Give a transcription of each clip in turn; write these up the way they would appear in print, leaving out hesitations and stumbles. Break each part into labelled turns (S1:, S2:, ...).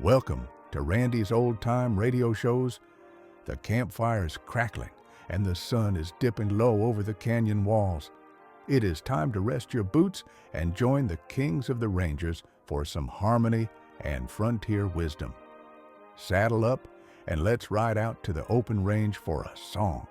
S1: Welcome to Randy's Old Time Radio Shows. The campfire's crackling and the sun is dipping low over the canyon walls. It is time to rest your boots and join the kings of the Rangers for some harmony and frontier wisdom. Saddle up and let's ride out to the open range for a song.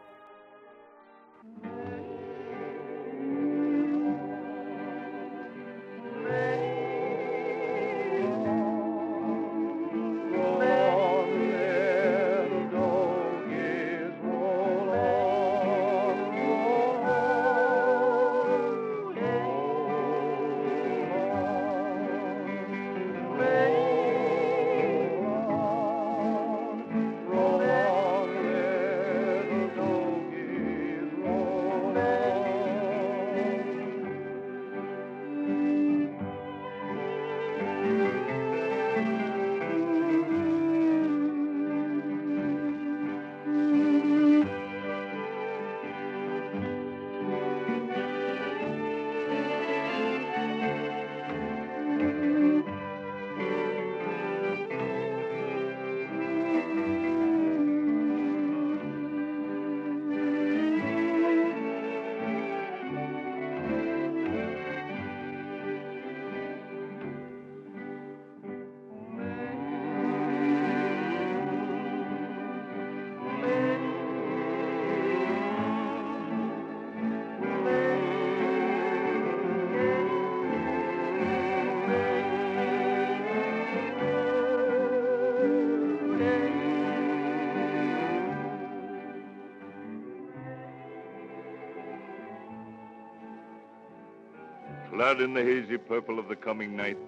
S2: Clad in the hazy purple of the coming night,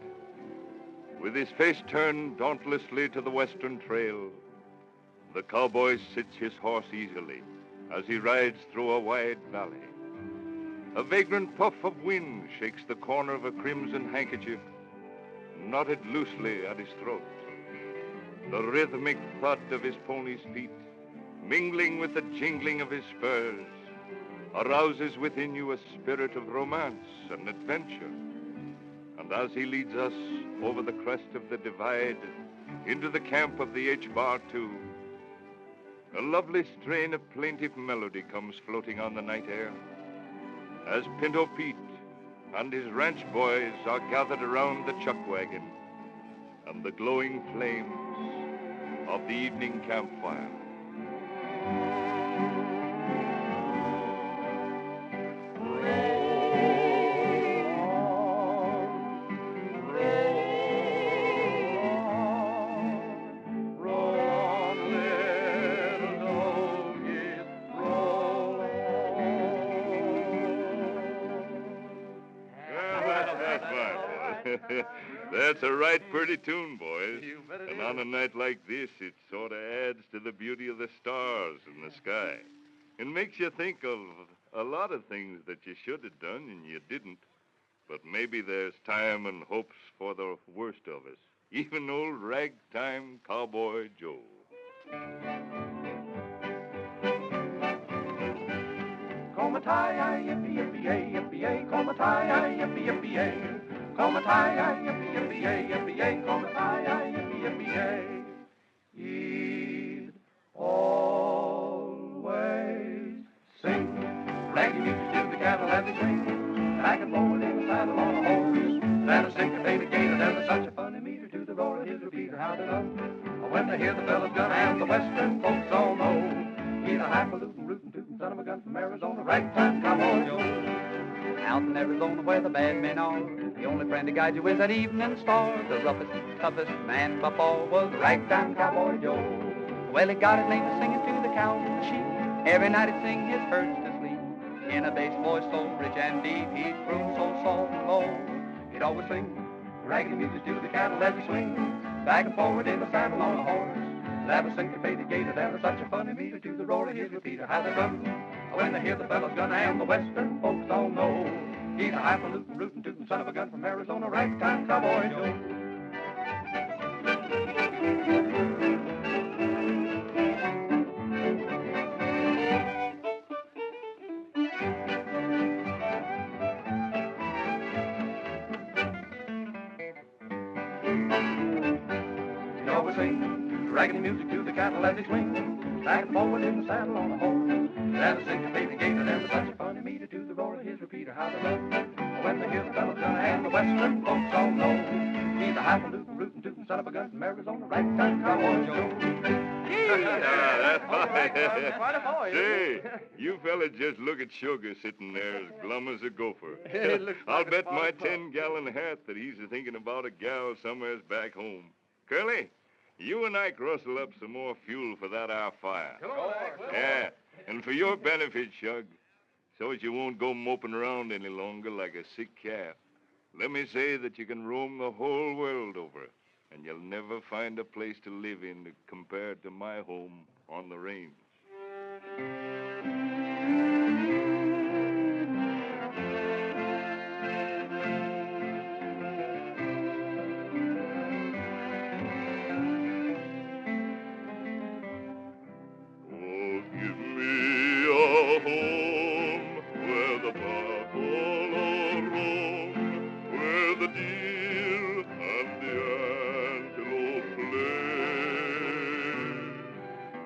S2: with his face turned dauntlessly to the western trail, the cowboy sits his horse easily as he rides through a wide valley. A vagrant puff of wind shakes the corner of a crimson handkerchief knotted loosely at his throat. The rhythmic thud of his pony's feet, mingling with the jingling of his spurs, arouses within you a spirit of romance and adventure. And as he leads us over the crest of the divide into the camp of the H-Bar-2, a lovely strain of plaintive melody comes floating on the night air as Pinto Pete and his ranch boys are gathered around the chuck wagon and the glowing flames of the evening campfire. That's a right pretty tune, boys. And on a night like this, it sort of adds to the beauty of the stars in the sky. It makes you think of a lot of things that you should have done and you didn't. But maybe there's time and hopes for the worst of us. Even old Ragtime Cowboy Joe.
S3: Comataya, yippee, yippee, yippee, comataya, yippee, yippee, comataya, yippee, yippee, yippee, comataya, yippee, yippee. He'd always sing raggy music to the cattle as they swing, back and forward in the saddle on a horse. That a syncopated gator, there's such a funny meter to the roar of his repeater, how they love. When they hear the fellas gun and the western folks all know he's a highfalutin, rootin', tootin' son of a gun from Arizona, Ragtime Cowboy Joe.
S4: Out in Arizona where the bad men are, the only friend to guide you is that evening star. The roughest, toughest man by far was Ragtime Cowboy Joe. Well, he got his name for singing to the cows and the sheep. Every night he'd sing his herds to sleep. In a bass voice so rich and deep, he'd croon so soft and low. He'd always sing raggedy music to the cattle as he swings, back and forward in the saddle on a horse. That was syncopated gator, there was such a funny meter to the roar of his repeater, how they run. When they hear the fellas gun and the western folks all know he's a highfalutin, rootin', tootin' son of a gun from Arizona, Ragtime Cowboy Joe.
S3: while we sing. Raggedy music to the cattle as they swing. Back and forward in the saddle on a horse. That a syncopated gator and such a funny meter to the roar of his repeater. How they run. When the hillfellows gonna and the western folks all know. He's a highfalutin, rootin' tootin' son of a gun from Arizona. Ragtime Cowboy Joe.
S2: That's
S4: Quite a boy.
S2: Say, you fellas just look at Sugar sitting there as glum as a gopher. I'll
S4: like a
S2: bet my
S4: spotted pup.
S2: 10-gallon hat that he's thinking about a gal somewheres back home. Curly, you and Ike rustle up some more fuel for that our fire.
S3: Come on, Ike.
S2: Yeah, and for your benefit, Shug, so as you won't go moping around any longer like a sick calf, let me say that you can roam the whole world over, and you'll never find a place to live in compared to my home on the range. Oh, give me a home where the buffalo roam, where the deer and the antelope play,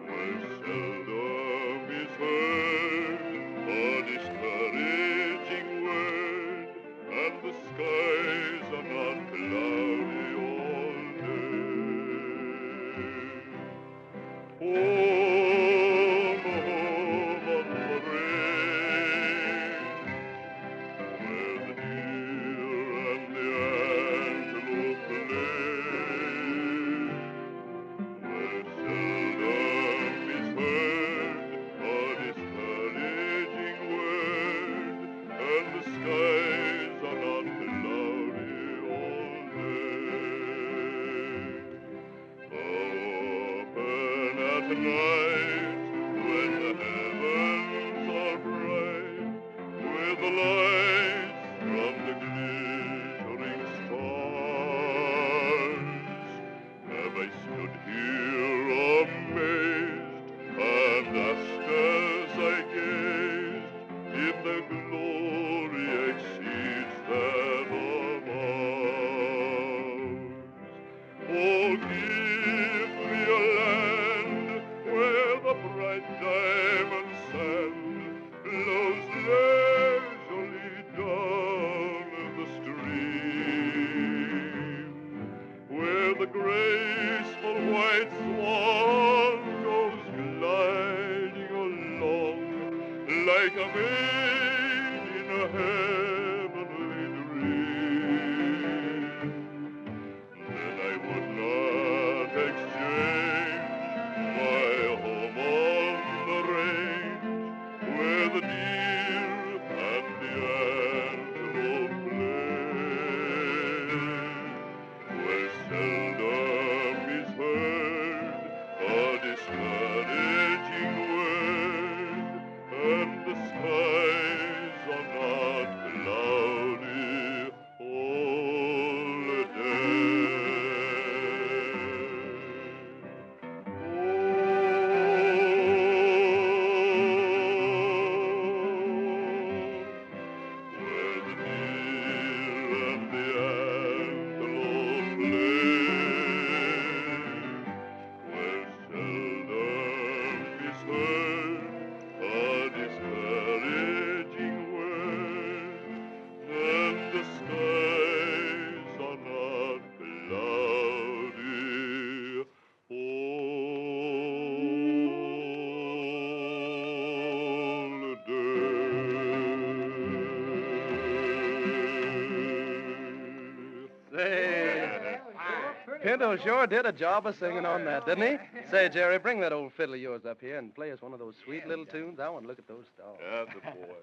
S2: where seldom is heard a discouraging word, and the skies are not cloudy all day. Home, home on the range, where the deer and the antelope play, where seldom is heard a discouraging word, and the skies are not cloudy all day. Open at night, when the heavens are bright, with the lights from the glittering stars, have I stood here amazed, and asked as I gazed, if the glory exceeds that of ours. Oh, give me a land where the bright diamond sand flows leisurely down the stream, where the graceful white swan goes gliding along like a maid in a heavenly dream. Then I would not exchange my home on the range, where the deer and the antelope play, where seldom is heard a discouraging word, and the skies are not cloudy all day. Where the deer and the antelope play, where seldom is heard a discouraging word, and the skies are not cloudy all day.
S4: Say, Pinto sure did a job of singing on that, didn't he? Say, Jerry, bring that old fiddle of yours up here and play us one of those sweet little tunes. I want to look at those stars.
S2: That's a boy.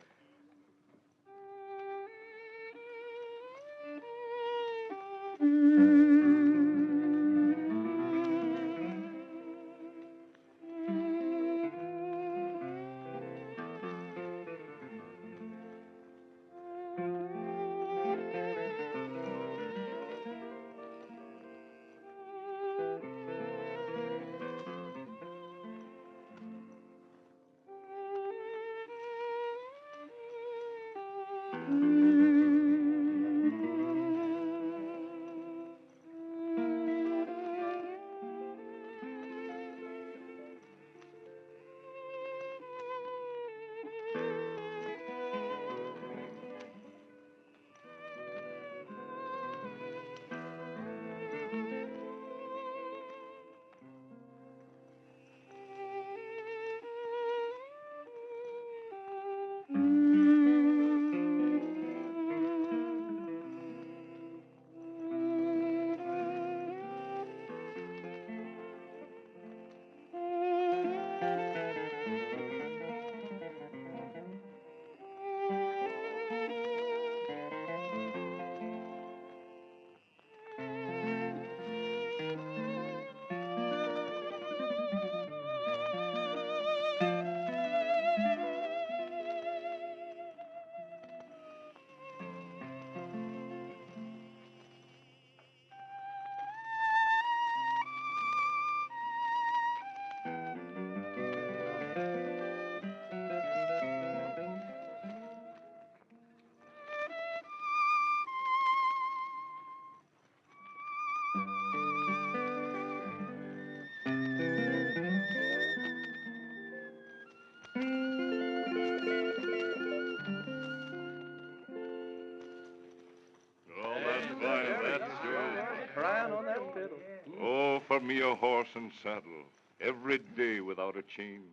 S2: bought me a horse and saddle every day without a change,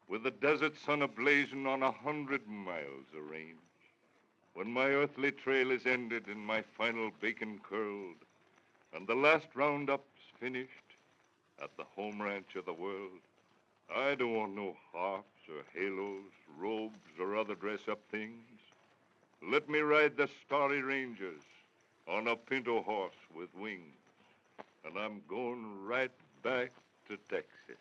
S2: with the desert sun ablazing on 100 miles of range. When my earthly trail is ended and my final bacon curled, and the last roundup's finished at the home ranch of the world, I don't want no harps or halos, robes or other dress-up things. Let me ride the starry ranges on a Pinto horse with wings, and I'm going right back to Texas.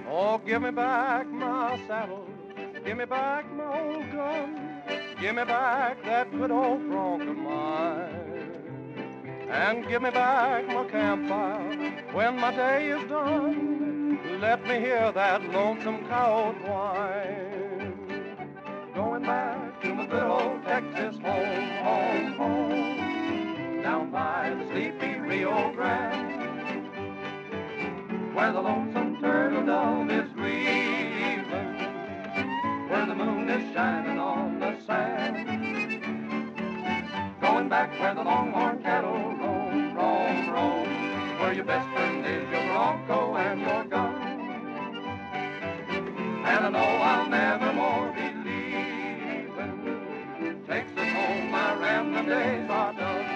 S3: Oh, give me back my saddle, give me back my old gun, give me back that good old bronc of mine, and give me back my campfire when my day is done. Let me hear that lonesome coyote whine. Going back to my good old Texas home, home, home, down by the sleepy Rio Grande, where the lonesome turtle dove is grieving, where the moon is shining on the sand. Going back where the longhorn cattle roam, roam, roam, where your best friend is your bronco and your gun. And I know I'll never more be leaving Texas home, my rambling days are done.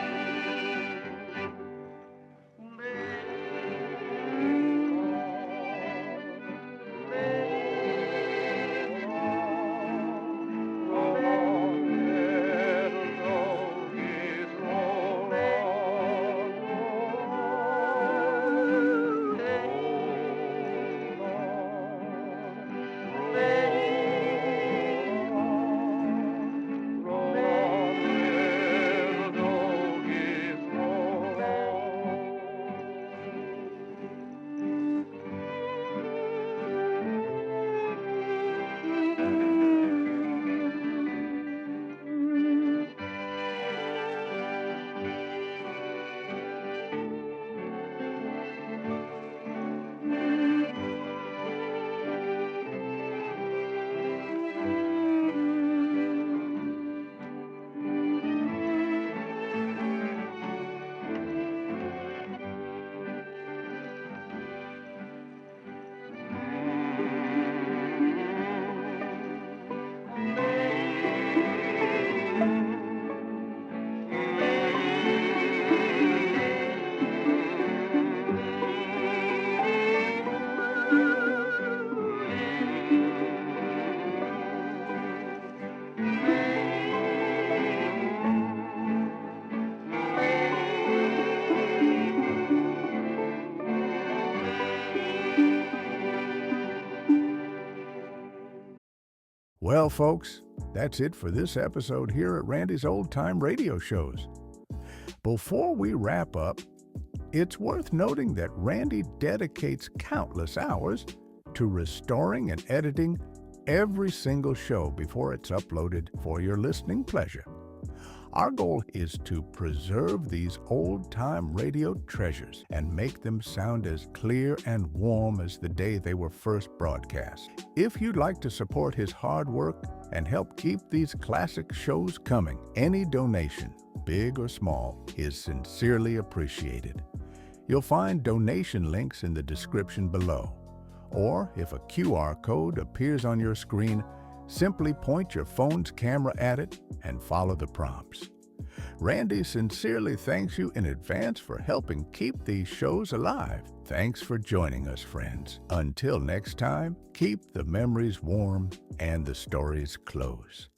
S1: Well, folks, that's it for this episode here at Randy's Old Time Radio Shows. Before we wrap up, it's worth noting that Randy dedicates countless hours to restoring and editing every single show before it's uploaded for your listening pleasure. Our goal is to preserve these old-time radio treasures and make them sound as clear and warm as the day they were first broadcast. If you'd like to support his hard work and help keep these classic shows coming, any donation, big or small, is sincerely appreciated. You'll find donation links in the description below. Or if a QR code appears on your screen, simply point your phone's camera at it and follow the prompts. Randy sincerely thanks you in advance for helping keep these shows alive. Thanks for joining us, friends. Until next time, keep the memories warm and the stories close.